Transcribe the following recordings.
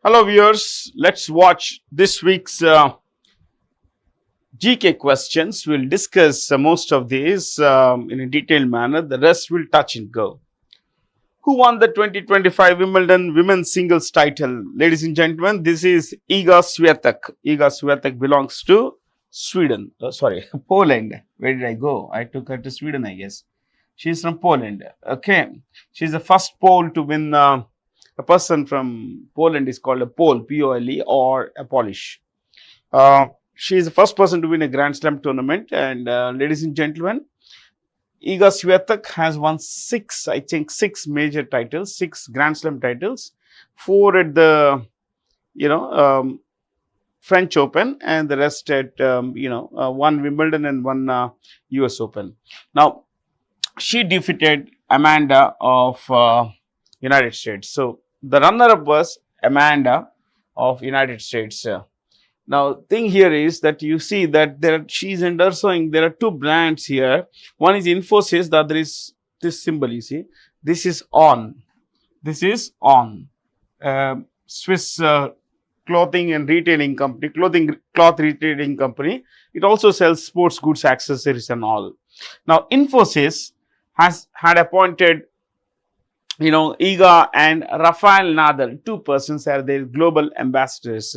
Hello viewers, let's watch this week's GK questions. We'll discuss most of these in a detailed manner. The rest will touch and go. Who won the 2025 Wimbledon women's singles title? Ladies and gentlemen, this is Iga Swiatek. Iga Swiatek belongs to Sweden. Sorry, Poland. Where did I go? I took her to Sweden, I guess. She's from Poland. Okay. She's the first Pole to win. A person from Poland is called a Pole, P-O-L-E, or a Polish. She is the first person to win a Grand Slam tournament. And ladies and gentlemen, Iga Swiatek has won six major titles, 6 Grand Slam titles, 4 at the, French Open, and the rest at, 1 Wimbledon and 1 US Open. Now, she defeated Amanda of United States. So, the runner-up was Amanda of United States. Now, thing here is that you see that she's endorsing, there are 2 brands here. One is Infosys, the other is this symbol, you see. This is On. This is On. Swiss clothing and retailing company, cloth retailing company. It also sells sports goods, accessories and all. Now, Infosys had appointed Iga and Rafael Nadal, 2 persons are their global ambassadors.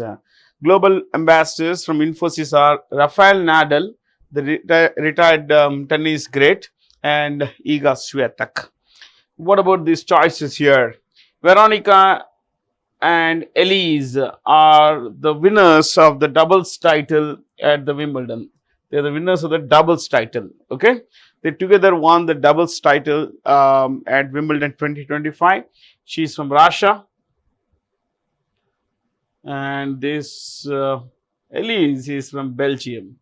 Global ambassadors from Infosys are Rafael Nadal, the retired tennis great, and Iga Swiatek. What about these choices here? Veronica and Elise are the winners of the doubles title at the Wimbledon. They are the winners of the doubles title. Okay. They together won the doubles title at Wimbledon 2025. She's from Russia. And this Elise is from Belgium.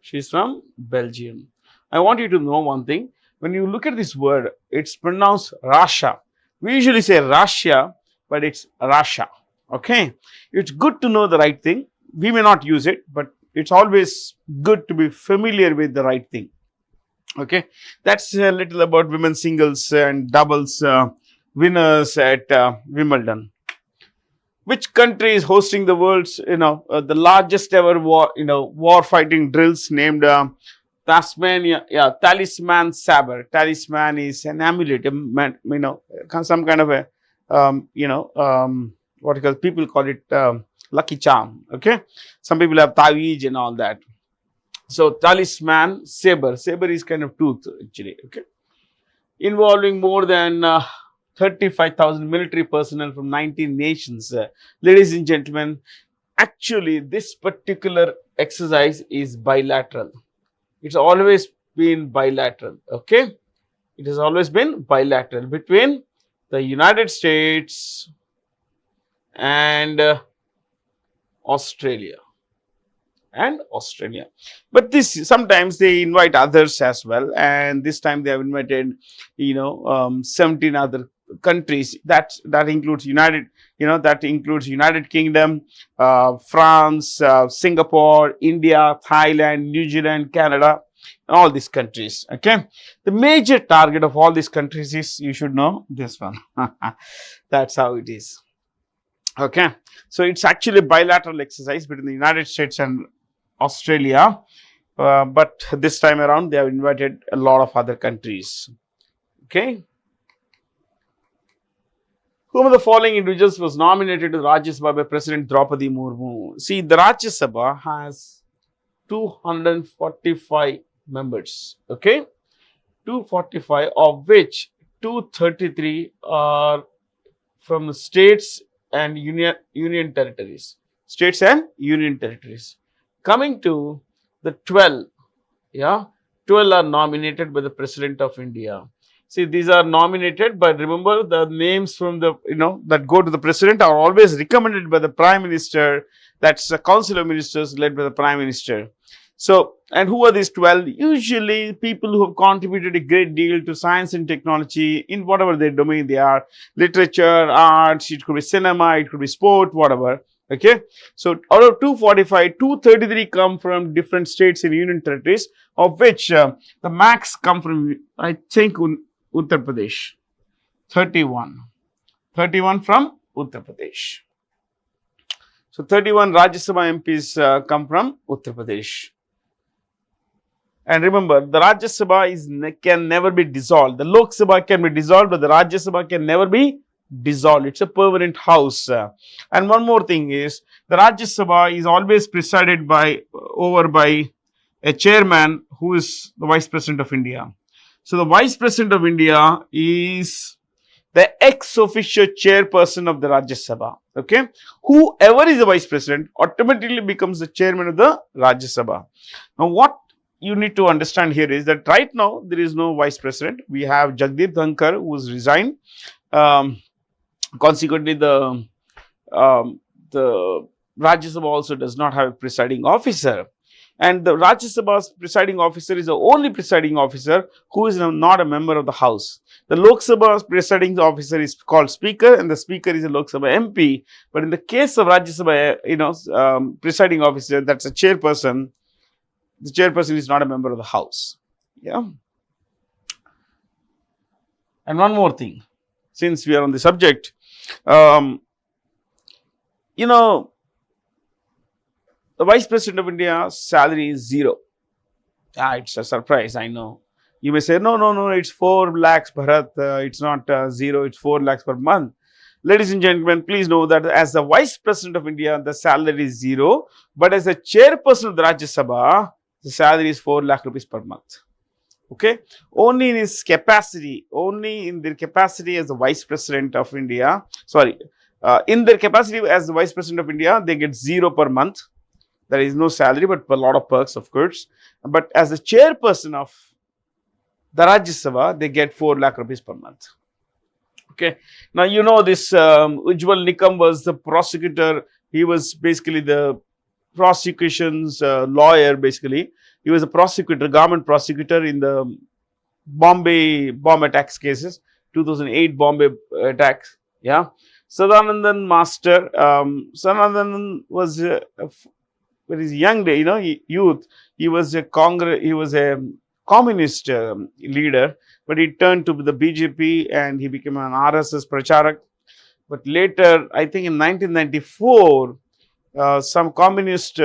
She's from Belgium. I want you to know one thing. When you look at this word, it's pronounced Russia. We usually say Russia, but it's Russia. Okay. It's good to know the right thing. We may not use it, but it's always good to be familiar with the right thing. Okay, that's a little about women's singles and doubles winners at Wimbledon. Which country is hosting the world's, the largest ever war fighting drills named Tasmania? Yeah, Talisman Sabre. Talisman is an amulet, some kind of a, what you call, people call it lucky charm. Okay, some people have taweez and all that. So, talisman, saber. Saber is kind of tooth, actually. Okay. Involving more than 35,000 military personnel from 19 nations. Ladies and gentlemen, actually, this particular exercise is bilateral. It's always been bilateral. Okay. It has always been bilateral between the United States and Australia. But this sometimes they invite others as well, and this time they have invited 17 other countries. That includes United Kingdom, France, Singapore, India, Thailand, New Zealand, Canada, all these countries. Okay, the major target of all these countries is, you should know, this one. That's how it is. Okay, so it's actually a bilateral exercise between the United States and Australia, but this time around they have invited a lot of other countries. Okay. Whom of the following individuals was nominated to the Rajya Sabha by President Draupadi Murmu? See, the Rajya Sabha has 245 members. Okay, 245, of which 233 are from the states and union territories. States and union territories. Coming to the 12, 12 are nominated by the President of India. See, these are nominated, but remember the names from the, that go to the President are always recommended by the Prime Minister. That's a Council of Ministers led by the Prime Minister. So, and who are these 12? Usually people who have contributed a great deal to science and technology in whatever their domain they are. Literature, arts, it could be cinema, it could be sport, whatever. Okay, so out of 245, 233 come from different states and union territories, of which the max come from, I think, Uttar Pradesh. 31 from Uttar Pradesh. So 31 Rajya Sabha MPs come from Uttar Pradesh. And remember, the Rajya Sabha can never be dissolved. The Lok Sabha can be dissolved, but the Rajya Sabha can never be dissolved. It's a permanent house. And one more thing is, the Rajya Sabha is always presided over by a chairman who is the Vice President of India. So the Vice President of India is the ex officio chairperson of the Rajya Sabha. Okay, whoever is the Vice President automatically becomes the chairman of the Rajya Sabha. Now, what you need to understand here is that right now there is no Vice President. We have Jagdeep Dhankar, who has resigned. Consequently, the Rajya Sabha also does not have a presiding officer. And the Rajya Sabha's presiding officer is the only presiding officer who is not a member of the House. The Lok Sabha's presiding officer is called Speaker, and the Speaker is a Lok Sabha MP. But in the case of Rajya Sabha, presiding officer, that's a chairperson. The chairperson is not a member of the House. Yeah. And one more thing, since we are on the subject, the Vice President of India's salary is 0. It's a surprise, I know. You may say, no, it's 4 lakhs, Bharat. It's not 0, it's 4 lakhs per month. Ladies and gentlemen, please know that as the Vice President of India, the salary is 0. But as a chairperson of the Rajya Sabha, the salary is 4 lakh rupees per month. Okay? Only in their capacity as the Vice President of India, in their capacity as the Vice President of India, they get 0 per month. There is no salary, but a lot of perks, of course. But as a chairperson of the Rajya Sabha, they get 4 lakh rupees per month. Okay. Now, this Ujjwal Nikam was the prosecutor. He was basically the prosecution's lawyer, basically. He was a prosecutor, government prosecutor in the Bombay bomb attacks cases, 2008 Bombay attacks. Yeah. Sadanandan Master, Sadanandan was in his young day, youth, he was a communist leader, but he turned to the BJP and he became an RSS pracharak. But later, I think in 1994, some communist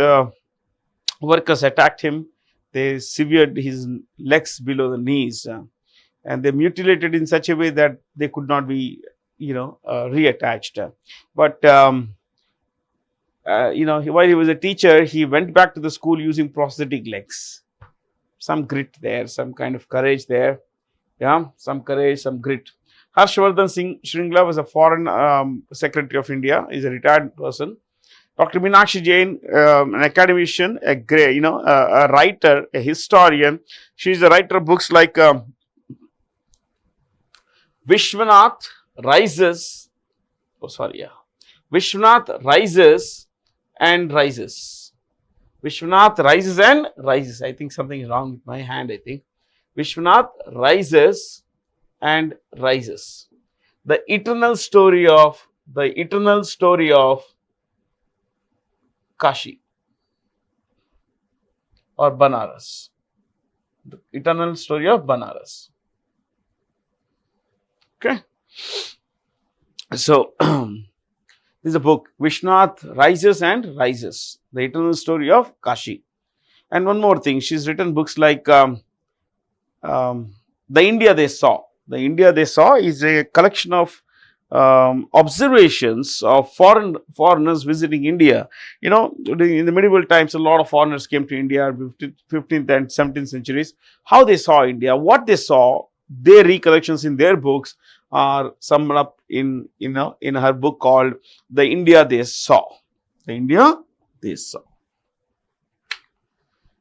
workers attacked him. They severed his legs below the knees and they mutilated in such a way that they could not be, reattached. But while he was a teacher, he went back to the school using prosthetic legs. Some grit there, some kind of courage there. Yeah, some courage, some grit. Harshvardhan Singh Shringla was a foreign secretary of India. He's a retired person. Dr. Meenakshi Jain, an academician, a writer, a historian. She's a writer of books like Vishwanath Rises. Vishwanath Rises and Rises. Vishwanath Rises and Rises. I think something is wrong with my hand, I think. Vishwanath Rises and Rises. The eternal story of Kashi or Banaras. The eternal story of Banaras. Okay. So, this is a book, Vishwanath Rises and Rises, the eternal story of Kashi. And one more thing, she's written books like The India They Saw. The India They Saw is a collection of observations of foreigners visiting India. In the medieval times, a lot of foreigners came to India, 15th and 17th centuries. How they saw India, what they saw, their recollections in their books are summed up in her book called The India They Saw. The India They Saw.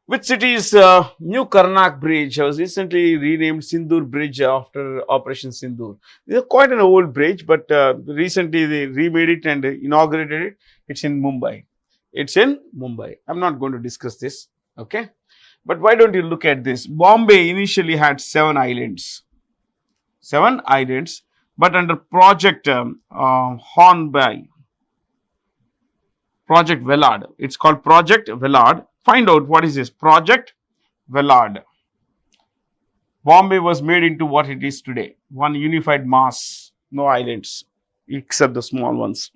Which city is New Karnak Bridge? Was recently renamed Sindoor Bridge after Operation Sindoor. It's quite an old bridge, but recently they remade it and inaugurated it. It's in Mumbai. I'm not going to discuss this. Okay. But why don't you look at this? Bombay initially had 7 islands. 7 islands, but under Project Hornby, Project Vellard. It's called Project Vellard. Find out what is this Project Vellard. Bombay was made into what it is today. One unified mass, no islands except the small ones.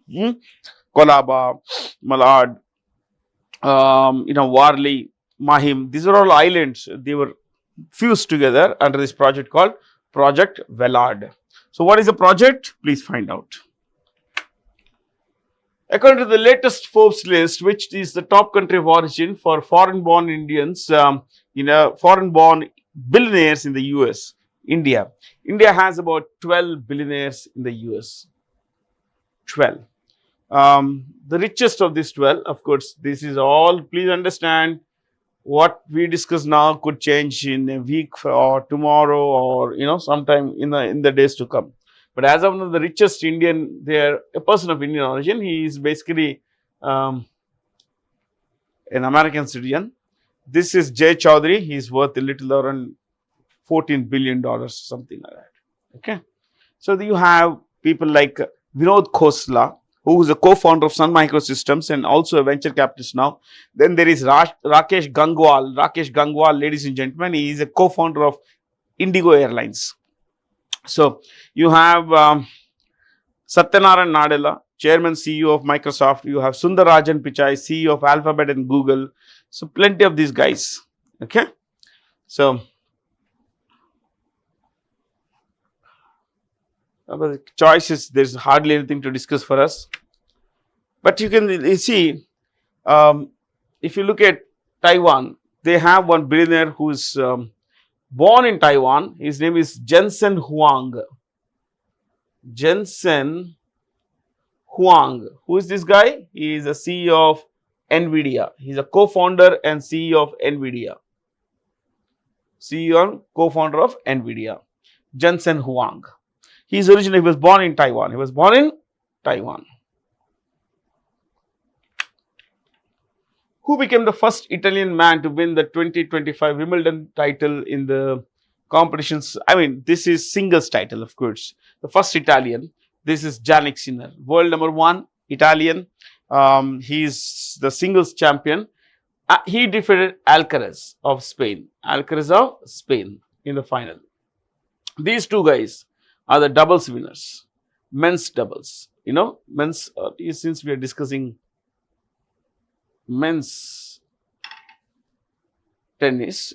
Kolaba, Malad, Warli, Mahim. These are all islands. They were fused together under this project called Project Velard. So, what is the project? Please find out. According to the latest Forbes list, which is the top country of origin for foreign-born Indians, foreign-born billionaires in the US, India. India has about 12 billionaires in the US. 12. The richest of these 12, of course, this is all, please understand, what we discuss now could change in a week or tomorrow or, sometime in the days to come. But as of now, the richest Indian, they're a person of Indian origin. He is basically an American citizen. This is Jay Chaudhary. He's worth a little around $14 billion, something like that. Okay. So you have people like Vinod Khosla, who is a co-founder of Sun Microsystems and also a venture capitalist now. Then there is Rakesh Gangwal. Rakesh Gangwal, ladies and gentlemen, he is a co-founder of Indigo Airlines. So you have Satyanarayan Nadella, Chairman CEO of Microsoft. You have Sundarajan Pichai, CEO of Alphabet and Google. So plenty of these guys. Okay. So about the choices, there's hardly anything to discuss for us. But you see, if you look at Taiwan, they have one billionaire who is born in Taiwan. His name is Jensen Huang. Jensen Huang. Who is this guy? He is a CEO of NVIDIA. He's a co-founder and CEO of NVIDIA. CEO and co-founder of NVIDIA. Jensen Huang. He was born in Taiwan. He was born in Taiwan. Who became the first Italian man to win the 2025 Wimbledon title in the competitions? I mean, this is singles title, of course. The first Italian. This is Jannik Sinner, world number 1 Italian. He is the singles champion. He defeated Alcaraz of Spain. Alcaraz of Spain in the final. These two guys are the doubles winners. Men's doubles. Men's, since we are discussing men's tennis,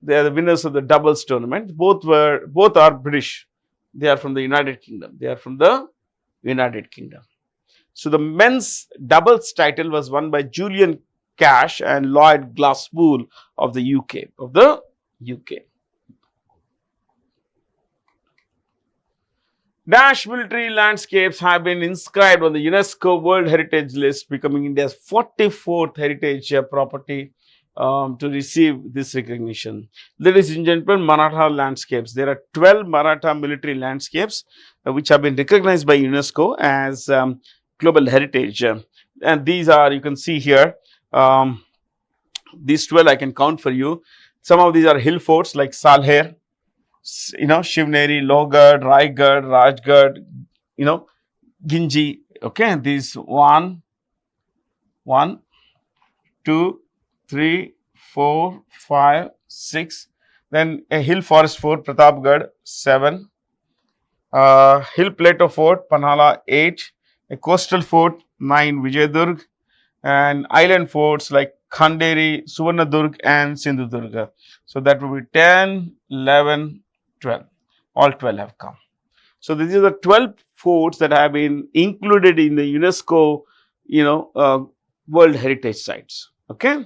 they are the winners of the doubles tournament. Both are British. They are from the United Kingdom. So the men's doubles title was won by Julian Cash and Lloyd Glasspool of the UK. Dash military landscapes have been inscribed on the UNESCO World Heritage List, becoming India's 44th heritage property to receive this recognition. Ladies and gentlemen, Maratha landscapes. There are 12 Maratha military landscapes which have been recognized by UNESCO as global heritage. And these are, you can see here, these 12 I can count for you. Some of these are hill forts like Salher, Shivneri, Lohgarh, Raigad, Rajgarh, Ginji. Okay, these 1, 2, 3, 4, 5, 6. Then a hill forest fort, Pratapgarh, 7. Hill plateau fort, Panhala, 8. A coastal fort, 9, Vijayadurg. And island forts like Khanderi, Suvarnadurg and Sindhudurga. So that will be 10, 11, 12. All 12 have come. So these are the 12 forts that have been included in the UNESCO, World Heritage Sites. Okay,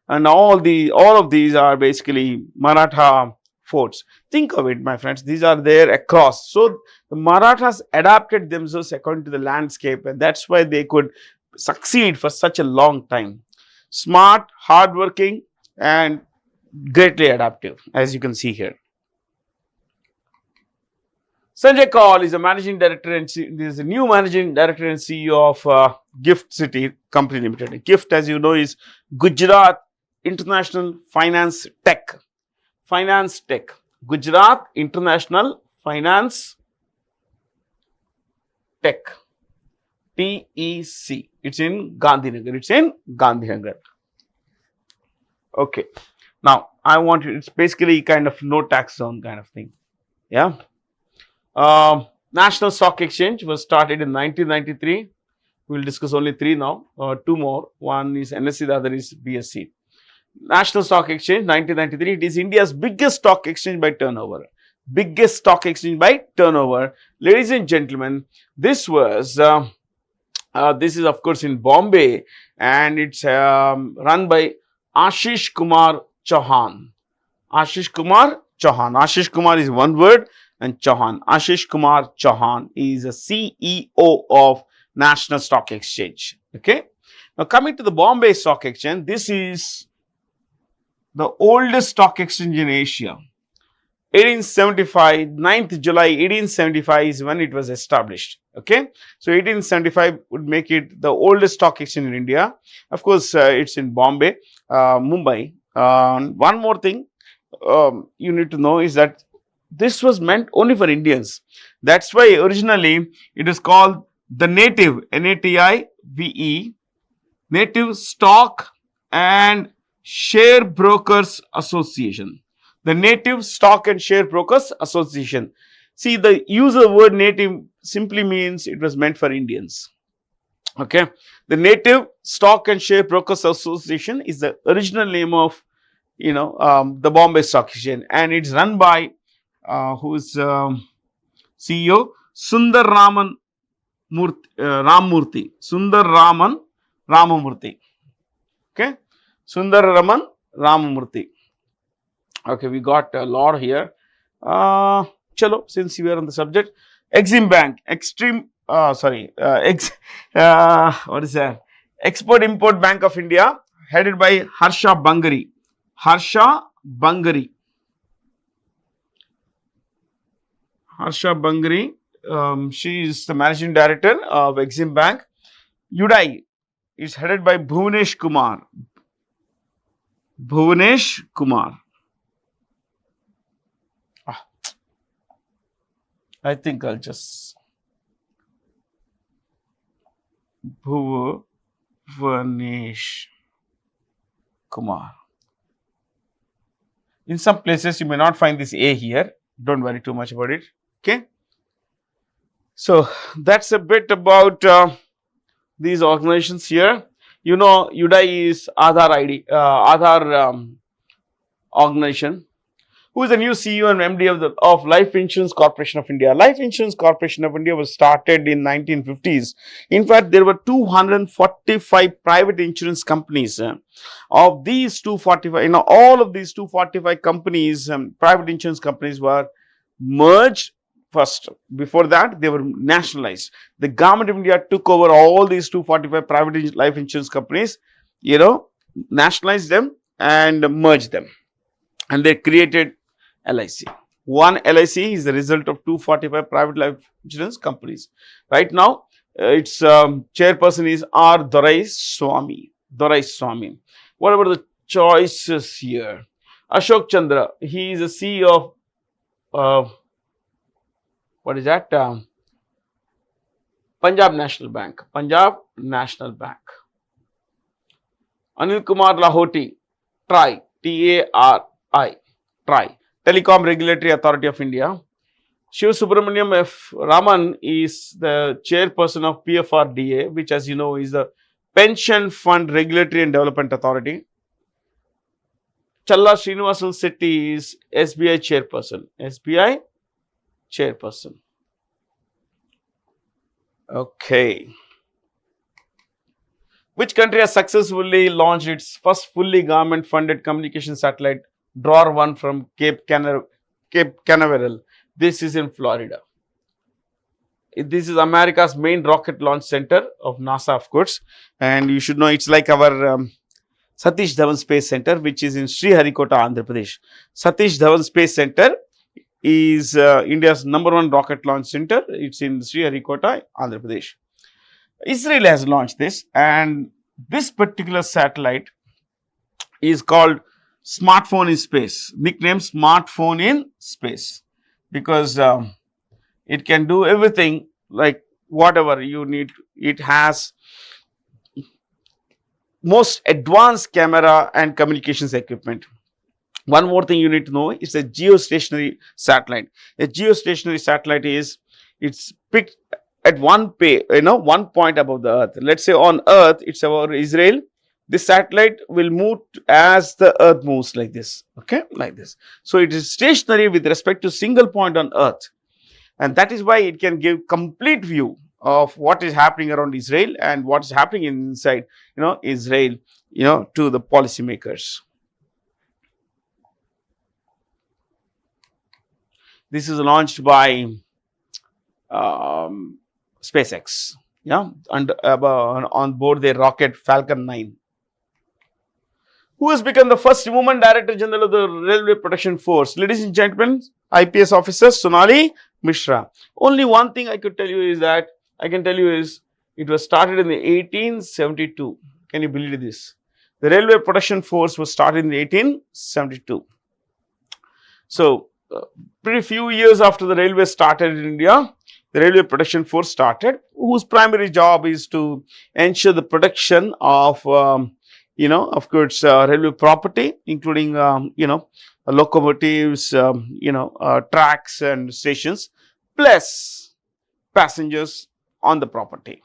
and all of these are basically Maratha forts. Think of it, my friends. These are there across. So the Marathas adapted themselves according to the landscape, and that's why they could succeed for such a long time. Smart, hardworking, and greatly adaptive, as you can see here. Sanjay Kaul is a managing director and is a new managing director and CEO of Gift City Company Limited. Gift, as you know, is Gujarat International Finance Tech. Gujarat International Finance Tech. TEC. It's in Gandhinagar. Okay. Now, it's basically kind of no tax zone kind of thing. Yeah. National Stock Exchange was started in 1993. We will discuss only three now, two more. One is NSE, the other is BSE. National Stock Exchange, 1993. It is India's biggest stock exchange by turnover. Biggest stock exchange by turnover. Ladies and gentlemen, this was, this is of course in Bombay, and it's run by Ashish Kumar Chauhan. Ashish Kumar Chauhan. Ashish Kumar is one word and Chauhan. Ashish Kumar Chauhan is a CEO of National Stock Exchange. Okay. Now coming to the Bombay Stock Exchange, this is the oldest stock exchange in Asia. 1875, 9th July 1875 is when it was established. Okay. So 1875 would make it the oldest stock exchange in India. Of course, it's in Bombay, Mumbai. One more thing you need to know is that this was meant only for Indians. That's why originally it is called the Native, Native, Native Stock and Share Brokers Association. The Native Stock and Share Brokers Association. See, the use of the word native simply means it was meant for Indians. Okay. The Native Stock and Share Brokers Association is the original name of, the Bombay Stock Exchange, and it's run by who's CEO Sundar Ramamurthy. Sundar Ramamurthy. Okay. Sundar Ramamurthy. Okay, we got a lot here. Chalo, since we are on the subject, Exim Bank, what is that? Export Import Bank of India, headed by Harsha Bangari. Harsha Bangari. She is the managing director of Exim Bank. UDAI is headed by Bhuvanesh Kumar. I think I'll just Bhuvanesh Kumar. In some places you may not find this A here. Don't worry too much about it. Okay. So that's a bit about these organizations here. UDAI is Aadhaar organization. Who is the new CEO and MD of Life Insurance Corporation of India? Life Insurance Corporation of India was started in 1950s. In fact, there were 245 private insurance companies. Of these 245, all of these 245 companies, private insurance companies were merged first. Before that, they were nationalized. The government of India took over all these 245 private life insurance companies, nationalized them and merged them. And they created LIC. One LIC is the result of 245 private life insurance companies. Right now, its chairperson is R. Dorai Swami. What about the choices here? Ashok Chandra, he is the CEO of what is that? Punjab National Bank. Anil Kumar Lahoti, TRAI, TARI, TRAI, Telecom Regulatory Authority of India. Shiv Subramaniam F. Raman is the chairperson of PFRDA, which, as you know, is the Pension Fund Regulatory and Development Authority. Challa Srinivasan Setti is SBI chairperson. Okay. Which country has successfully launched its first fully government funded communication satellite, Drawer 1, from Cape Canaveral? This is in Florida. This is America's main rocket launch center of NASA, of course, and you should know it's like our Satish Dhawan Space Center, which is in Sriharikota, Andhra Pradesh. Satish Dhawan Space Center is India's #1 rocket launch center. It's in Sriharikota, Andhra Pradesh. Israel has launched this, and this particular satellite is called Smartphone in Space, nicknamed Smartphone in Space, because it can do everything, like whatever you need. It has most advanced camera and communications equipment. One more thing you need to know, it's a geostationary satellite. A geostationary satellite is, it's picked at one point above the earth. Let's say on earth it's about Israel. This satellite will move as the earth moves, like this, okay, like this. So it is stationary with respect to single point on earth, and that is why it can give complete view of what is happening around Israel and what is happening inside Israel, to the policymakers. This is launched by SpaceX, and on board their rocket Falcon 9. Who has become the first woman Director General of the Railway Protection Force? Ladies and gentlemen, IPS officer Sonali Mishra. Only one thing I can tell you is it was started in the 1872. Can you believe this? The Railway Protection Force was started in 1872. So, pretty few years after the railway started in India, the Railway Protection Force started, whose primary job is to ensure the protection of railway property, including locomotives, tracks and stations, plus passengers on the property.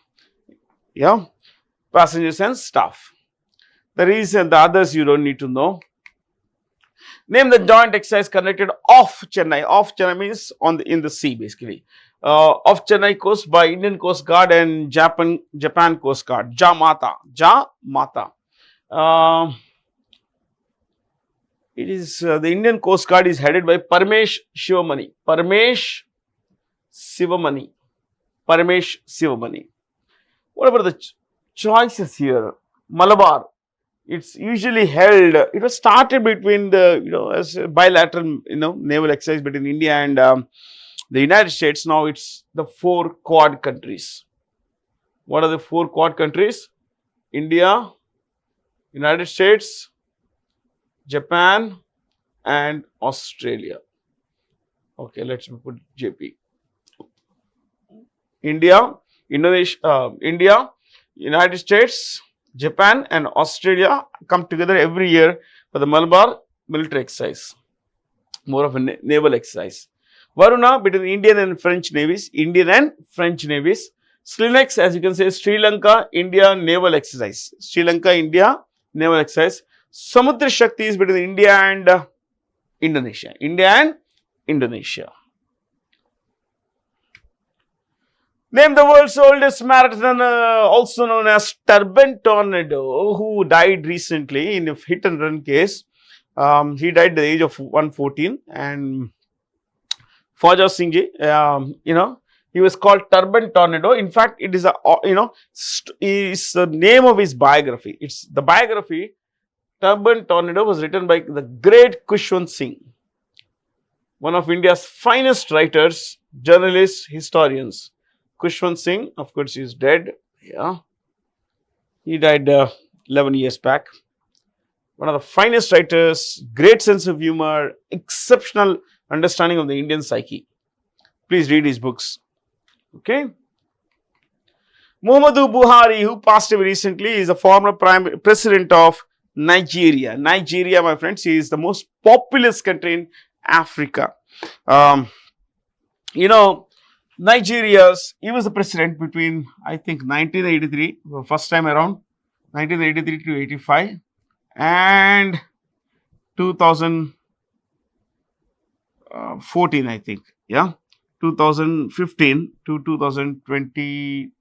Passengers and staff. The reason, the others you don't need to know. Name the joint exercise conducted off Chennai. Off Chennai means in the sea, basically. Off Chennai coast by Indian Coast Guard and Japan Coast Guard. Jamata. It is the Indian Coast Guard is headed by Paramesh Sivamani. What about the choices here? Malabar. It's usually held. It was started between as a bilateral naval exercise between India and the United States. Now it's the 4 Quad countries. What are the 4 Quad countries? India, United States, Japan and Australia. Okay, let's put JP. India, United States, Japan and Australia come together every year for the Malabar military exercise, more of a naval exercise. Varuna between Indian and French navies. Slinex, as you can say, Sri Lanka, India naval exercise. India naval exercise. Samudra Shakti is between India and Indonesia. Name the world's oldest marathon, also known as Turban Tornado, who died recently in a hit and run case. He died at the age of 114, and Fauja Singh ji, he was called Turban Tornado. In fact, it is is the name of his biography. It's the biography. Turban Tornado was written by the great Khushwant Singh, one of India's finest writers, journalists, historians. Khushwant Singh, of course, is dead. He died 11 years back. One of the finest writers, great sense of humor, exceptional understanding of the Indian psyche. Please read his books. Okay. Muhammadu Buhari, who passed away recently, is a former president of Nigeria. Nigeria, my friends, is the most populous country in Africa. Nigeria, he was the president between, I think, 1983, first time around, 1983 to 85, and 2014, I think, 2015 to 2023,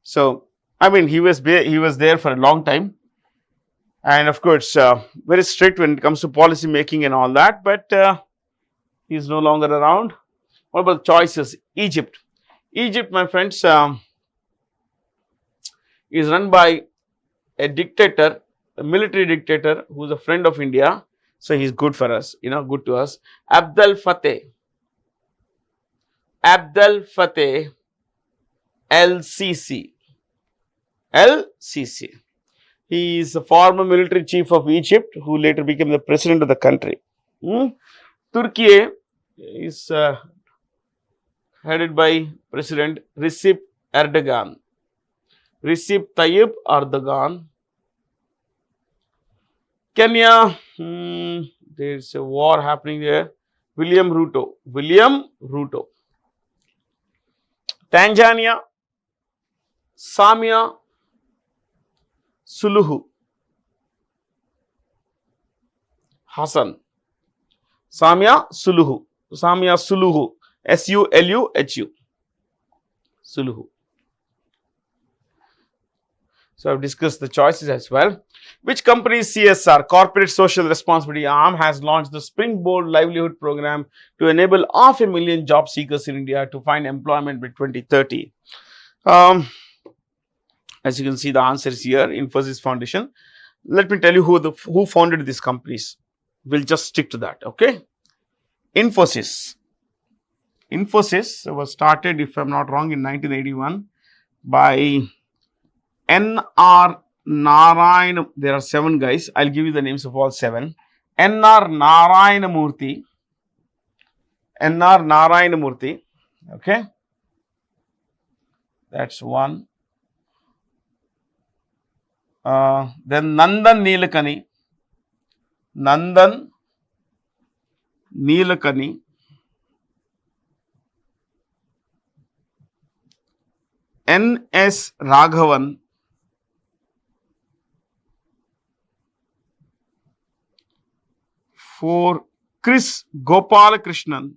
So, I mean, he was there for a long time. And of course, very strict when it comes to policy making and all that, but he is no longer around. What about choices? Egypt, my friends, is run by a dictator, a military dictator who is a friend of India. So he's good for us, good to us. Abdel Fattah LCC. He is the former military chief of Egypt, who later became the president of the country. Turkey is headed by President Recep Tayyip Erdogan. Kenya, there is a war happening there William Ruto. William Ruto. Tanzania, Samia Suluhu Hassan. Samia Suluhu. Samia Suluhu. Suluhu. Suluhu. So I've discussed the choices as well. Which company's CSR, corporate social responsibility arm, has launched the Springboard Livelihood Program to enable 500,000 job seekers in India to find employment by 2030? As you can see, the answer is here, Infosys Foundation. Let me tell you who founded these companies. We'll just stick to that, okay? Infosys. Infosys was started, if I'm not wrong, in 1981 by N.R. Narayan. There are 7 guys. I'll give you the names of all 7. N.R. Narayanamurthy. N.R. Narayanamurthy. Okay. That's one. Then Nandan Nilekani. Nandan Nilekani. N.S. Raghavan. For Chris Gopalakrishnan,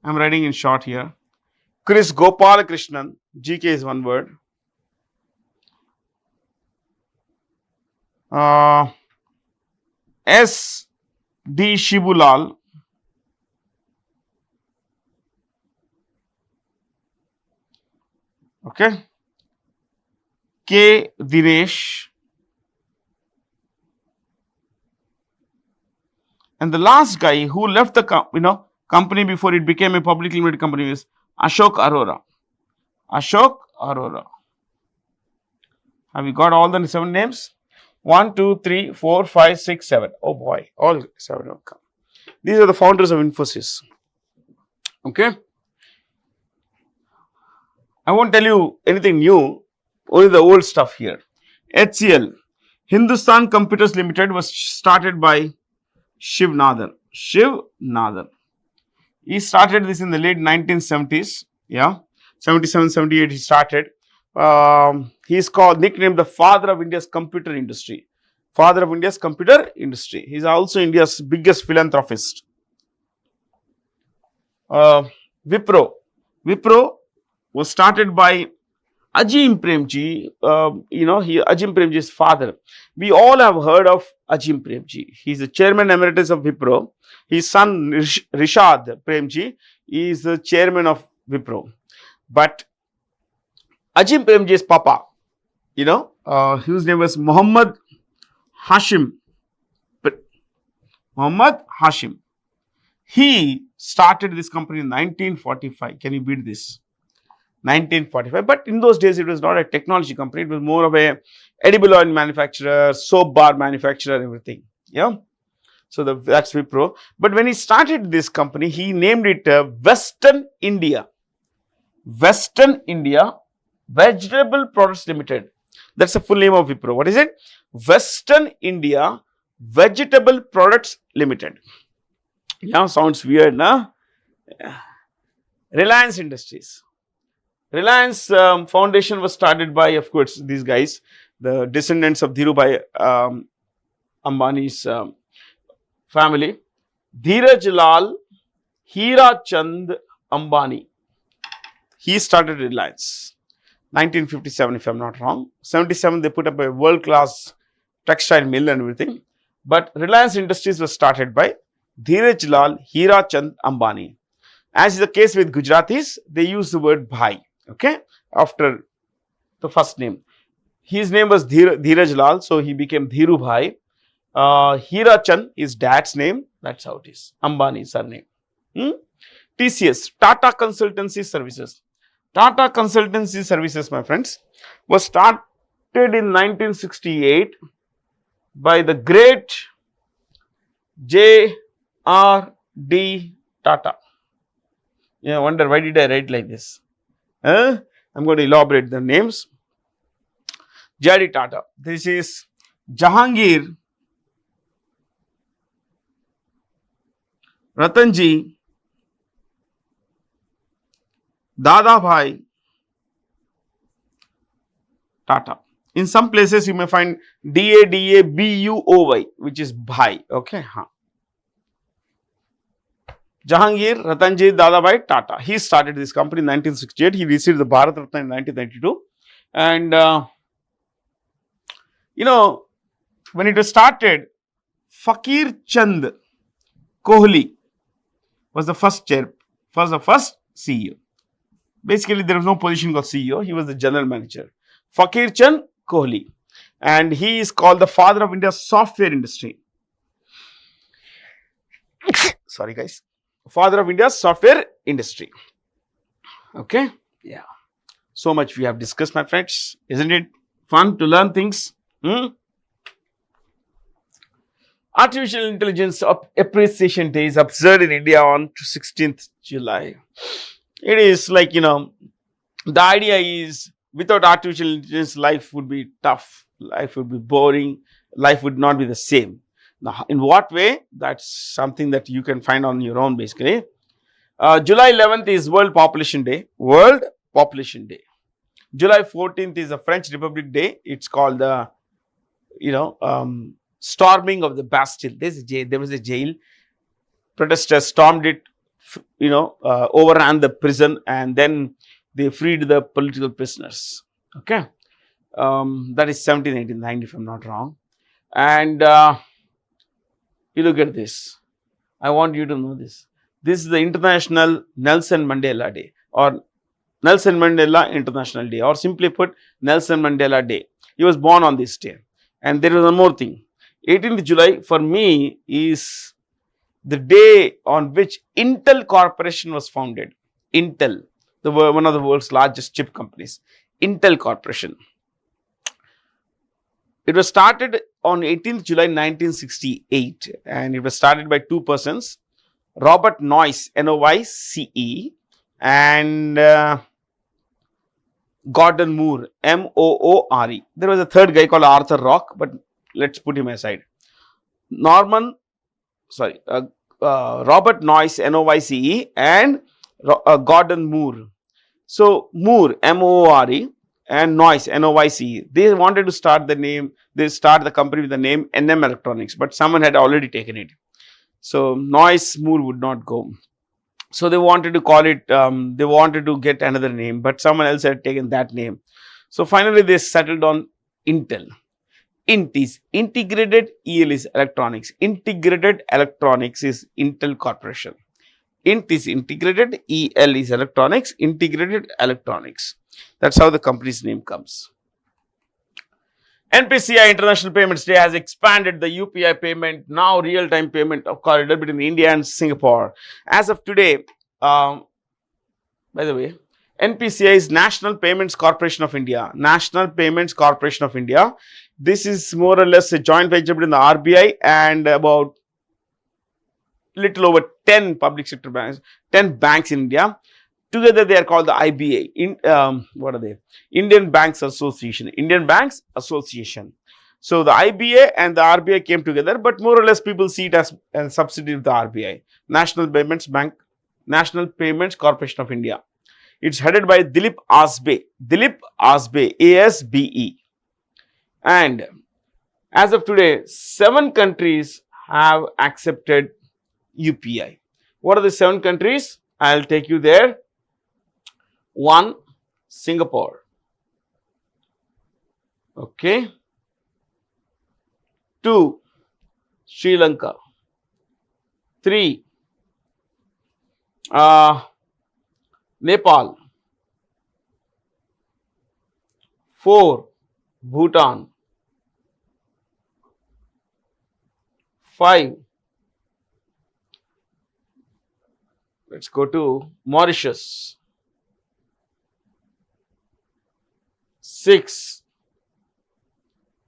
I'm writing in short here. Chris Gopalakrishnan, GK is one word. S. D. Shibulal. Okay. K. Dinesh. And the last guy who left the company before it became a publicly limited company is Ashok Arora. Ashok Arora. Have you got all the 7 names? 1, 2, 3, 4, 5, 6, 7. Oh boy, all 7 have come. These are the founders of Infosys. Okay. I won't tell you anything new, only the old stuff here. HCL, Hindustan Computers Limited, was started by Shiv Nadar. Shiv Nadar. He started this in the late 1970s. Yeah. 77, 78 he started. He is nicknamed the father of India's computer industry. Father of India's computer industry. He is also India's biggest philanthropist. Wipro. Wipro was started by Ajim Premji. Ajim Premji's father. We all have heard of Ajim Premji. He is the chairman emeritus of Wipro. His son Rishad Premji is the chairman of Wipro. But Ajim Premji's papa, his name was Muhammad Hashim. Muhammad Hashim. He started this company in 1945. Can you beat this? 1945. But in those days, it was not a technology company. It was more of a edible oil manufacturer, soap bar manufacturer, everything. Yeah. So that's Wipro. But when he started this company, he named it Western India. Western India Vegetable Products Limited. That's the full name of Wipro. What is it? Western India Vegetable Products Limited. Yeah, sounds weird, nah? Yeah. Reliance Industries. Reliance Foundation was started by, of course, these guys, the descendants of Dhirubhai Ambani's family. Dheeraj Lal Hira Chand Ambani. He started Reliance. 1957, if I'm not wrong. 77, they put up a world-class textile mill and everything. But Reliance Industries was started by Dheeraj Lal Hira Chand Ambani. As is the case with Gujaratis, they use the word Bhai. Okay, after the first name. His name was Dheeraj Lal, so he became Dhiru Bhai. Hira Chand is dad's name. That's how it is. Ambani surname. TCS, Tata Consultancy Services. Tata Consultancy Services, my friends, was started in 1968 by the great J.R.D. Tata. Yeah, I wonder why did I write like this? I'm going to elaborate the names. J.R.D. Tata. This is Jahangir, Ratanji, Dadabhai Tata. In some places you may find Dadabui, which is Bhai. Okay. Jahangir Ratanji Dadabhai Tata. He started this company in 1968. He received the Bharat Ratna in 1992. And when it was started, Fakir Chand Kohli was the first CEO. Basically, there was no position called CEO. He was the general manager. Fakir Chand Kohli. And he is called the father of India's software industry. Sorry, guys. Father of India's software industry. Okay. Yeah. So much we have discussed, my friends. Isn't it fun to learn things? Artificial Intelligence Appreciation Day is observed in India on 16th July. It is like, the idea is without artificial intelligence, life would be tough. Life would be boring. Life would not be the same. Now, in what way? That's something that you can find on your own, basically. July 11th is World Population Day. World Population Day. July 14th is the French Republic Day. It's called the, storming of the Bastille. There was a jail. Protesters stormed it, overran the prison, and then they freed the political prisoners. Okay. That is 1789, if I'm not wrong. And you look at this. I want you to know this. This is the International Nelson Mandela Day, or Nelson Mandela International Day, or simply put, Nelson Mandela Day. He was born on this day. And there is one more thing. 18th July for me is the day on which Intel Corporation was founded. Intel, one of the world's largest chip companies. Intel Corporation. It was started on 18th July 1968, and it was started by two persons, Robert Noyce, Noyce, and Gordon Moore, Moore. There was a third guy called Arthur Rock, but let's put him aside. Robert Noyce, Noyce, and Gordon Moore. So Moore, Moore, and Noyce, Noyce, they wanted to start the company with the name NM Electronics, but someone had already taken it. So Noyce, Moore would not go. So they wanted to call it, they wanted to get another name, but someone else had taken that name. So finally they settled on Intel. INT is Integrated, EL is Electronics. Integrated Electronics is Intel Corporation. INT is Integrated, EL is Electronics, Integrated Electronics. That's how the company's name comes. NPCI International Payments Day has expanded the UPI payment, now real-time payment of corridor between India and Singapore. As of today, by the way, NPCI is National Payments Corporation of India. National Payments Corporation of India. This is more or less a joint venture between the RBI and about little over 10 public sector banks, 10 banks in India. Together they are called the IBA. What are they? Indian Banks Association. Indian Banks Association. So the IBA and the RBI came together, but more or less people see it as a subsidiary of the RBI. National Payments Bank, National Payments Corporation of India. It's headed by Dilip Asbe. Dilip Asbe, ASBE. And as of today, 7 countries have accepted UPI. What are the 7 countries? I'll take you there. 1, Singapore. Okay. 2, Sri Lanka. 3, Nepal. 4, Bhutan. 5, let's go to Mauritius. 6,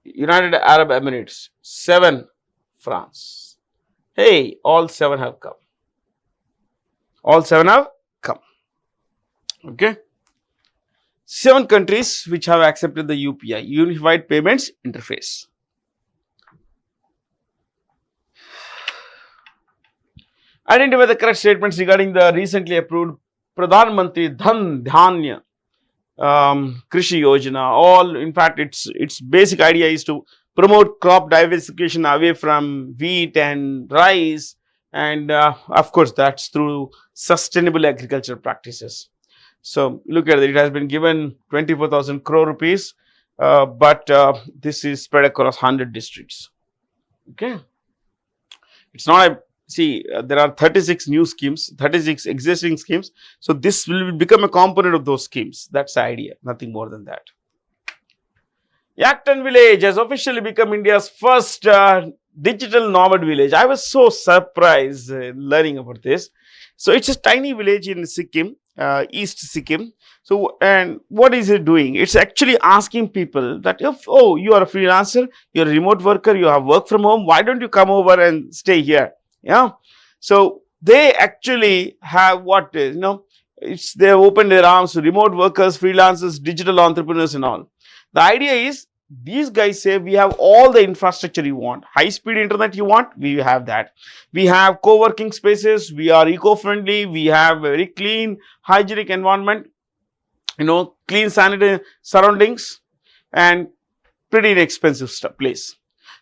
United Arab Emirates. 7, France. Hey, all 7 have come. All 7 have come. Okay. 7 countries which have accepted the UPI, Unified Payments Interface. Identify the correct statements regarding the recently approved Pradhan Mantri Dhan Dhanya Krishi Yojana. All, in fact, its basic idea is to promote crop diversification away from wheat and rice, and of course that's through sustainable agriculture practices. So look at it, it has been given 24,000 crore rupees, but this is spread across 100 districts. Okay, it's not a, see, there are 36 new schemes, 36 existing schemes, so this will become a component of those schemes. That's the idea, nothing more than that. Yaktan village has officially become India's first digital nomad village. I was so surprised learning about this. So it's a tiny village in Sikkim, East Sikkim. So, and what is it doing? It's actually asking people that if, oh, you are a freelancer, you're a remote worker, you have work from home, why don't you come over and stay here? Yeah. So they actually have what, they have opened their arms to remote workers, freelancers, digital entrepreneurs and all. The idea is, these guys say we have all the infrastructure you want. High speed internet you want, we have that. We have co-working spaces, we are eco-friendly, we have very clean, hygienic environment, clean sanitary surroundings, and pretty inexpensive place.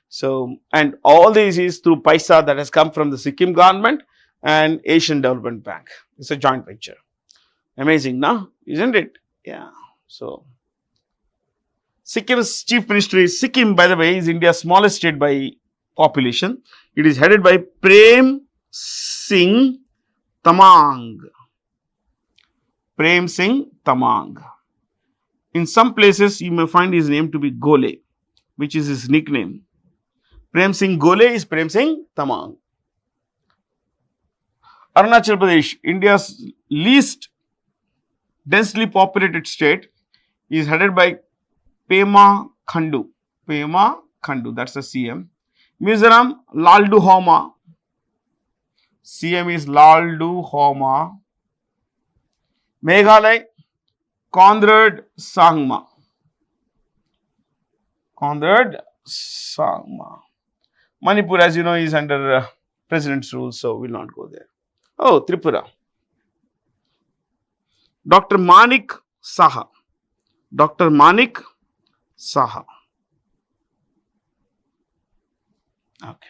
So, and all this is through Paisa that has come from the Sikkim government and Asian Development Bank. It's a joint venture. Amazing, no? Isn't it? Yeah. So, Sikkim's chief minister is, Sikkim, by the way, is India's smallest state by population. It is headed by Prem Singh Tamang. Prem Singh Tamang. In some places, you may find his name to be Gole, which is his nickname. Prem Singh Gole is Prem Singh Tamang. Arunachal Pradesh, India's least densely populated state, is headed by Pema Khandu. Pema Khandu, that's the CM. Mizoram, Laldu Homa. CM is Laldu Homa. Meghalaya, Conrad Sangma. Conrad Sangma. Manipur, as you know, is under president's rule, so we'll not go there. Oh, Tripura. Dr. Manik Saha. Dr. Manik Saha. Okay.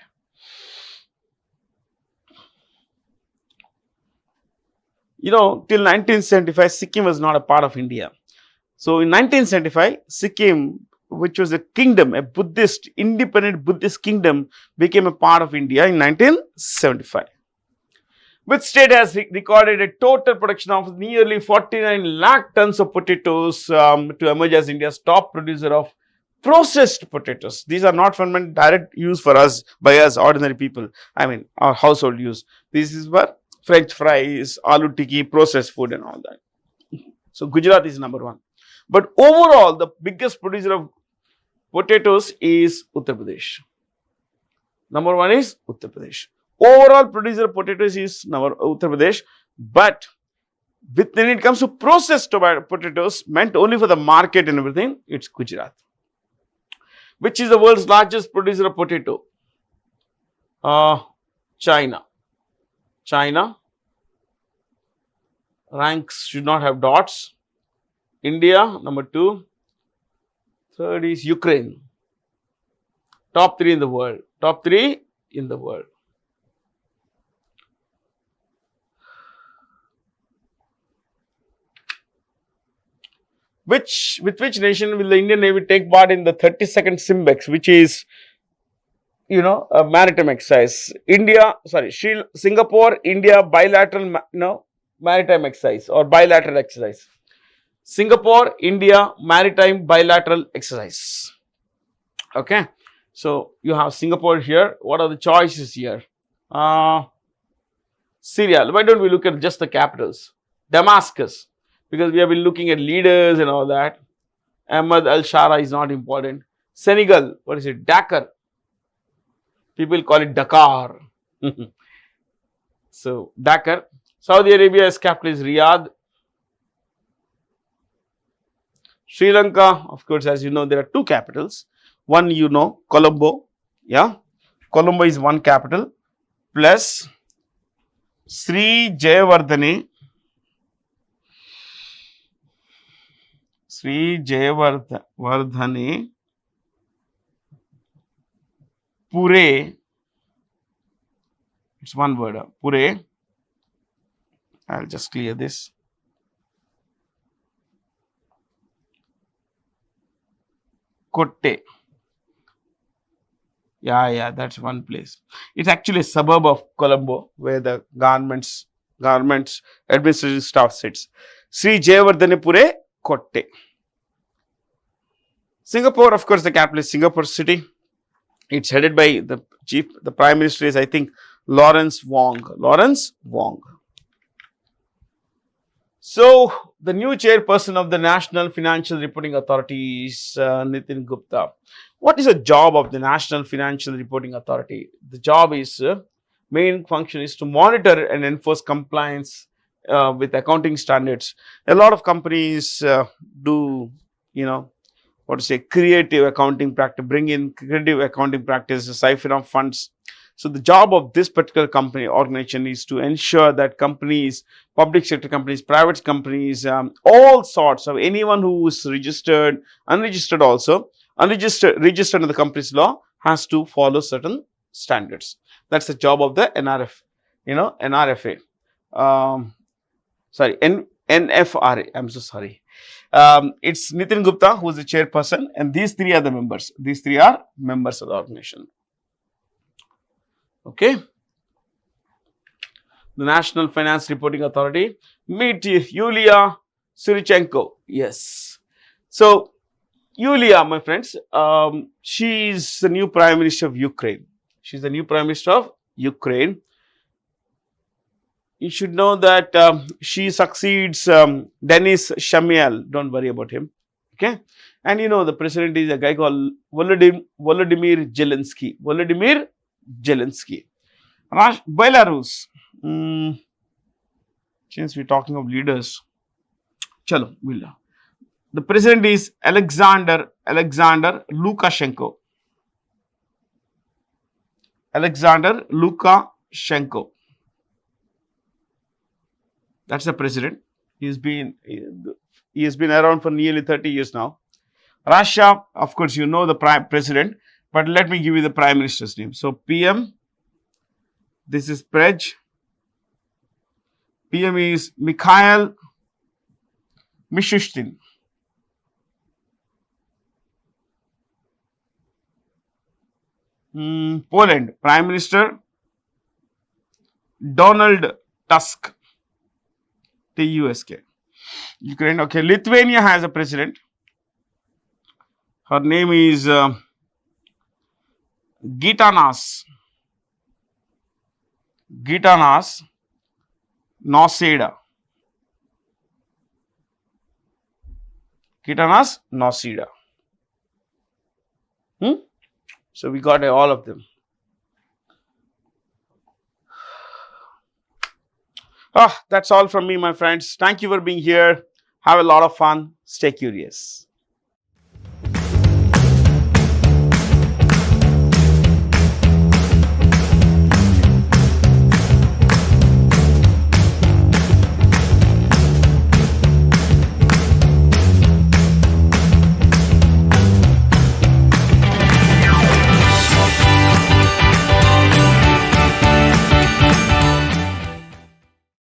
Till 1975, Sikkim was not a part of India. So, in 1975, Sikkim, which was a kingdom, a Buddhist, independent Buddhist kingdom, became a part of India in 1975. Which state has recorded a total production of nearly 49 lakh tons of potatoes to emerge as India's top producer of processed potatoes. These are not for direct use for us, by us ordinary people. I mean, our household use. This is for French fries, aloo tikki, processed food and all that. So, Gujarat is number one. But overall, the biggest producer of potatoes is Uttar Pradesh. Number one is Uttar Pradesh. Overall producer of potatoes is Uttar Pradesh, but when it comes to processed potatoes, meant only for the market and everything, it's Gujarat. Which is the world's largest producer of potato? China. China. Ranks should not have dots. India, number 2. Third is Ukraine. Top 3 in the world. Top 3 in the world. With which nation will the Indian Navy take part in the 32nd Simbex, which is, a maritime exercise? Singapore, India bilateral, maritime exercise or bilateral exercise. Singapore, India maritime bilateral exercise. Okay. So, you have Singapore here. What are the choices here? Syria. Why don't we look at just the capitals? Damascus. Because we have been looking at leaders and all that. Ahmad al-Shara is not important. Senegal, what is it? Dakar. People call it Dakar. So, Dakar. Saudi Arabia's capital is Riyadh. Sri Lanka, of course, as you know, there are 2 capitals. One, Colombo. Yeah. Colombo is one capital. Plus Sri Jayawardhane. Sri Jayavardhane Pure. It's one word. Pure. I'll just clear this. Kotte. Yeah, that's one place. It's actually a suburb of Colombo where the garments administrative staff sits. Sri Jayavardhanepure Kotte. Singapore, of course, the capital is Singapore City. It's headed by the Prime Minister is, I think, Lawrence Wong. Lawrence Wong. So, the new chairperson of the National Financial Reporting Authority is Nitin Gupta. What is the job of the National Financial Reporting Authority? The job is, main function is to monitor and enforce compliance with accounting standards. A lot of companies do, creative accounting practice, bring in creative accounting practices, siphon of funds. So the job of this particular company organization is to ensure that companies, public sector companies, private companies, all sorts of anyone who is registered, unregistered also, registered under the company's law has to follow certain standards. That's the job of the NRFA. NFRA. I'm so sorry. It's Nitin Gupta who is the chairperson, and these three are the members. These three are members of the organization. Okay. The National Finance Reporting Authority. Meet Yulia Surichenko. Yes. So, Yulia, my friends, she is the new Prime Minister of Ukraine. She's the new Prime Minister of Ukraine. You should know that she succeeds Denis Shmyhal. Don't worry about him. Okay. And the president is a guy called Volodymyr Zelensky. Volodymyr Zelensky. Belarus. Since we're talking of leaders, chalo, the president is Alexander Lukashenko. Alexander Lukashenko. That's the president. He has been around for nearly 30 years now. Russia, of course, you know the president, but let me give you the prime minister's name. So PM, this is Prej. PM is Mikhail Mishustin. Poland, Prime Minister Donald Tusk. TUSK. Ukraine, okay. Lithuania has a president. Her name is Gitanas Nausėda. Gitanas Nausėda. So we got all of them. That's all from me, my friends. Thank you for being here. Have a lot of fun. Stay curious.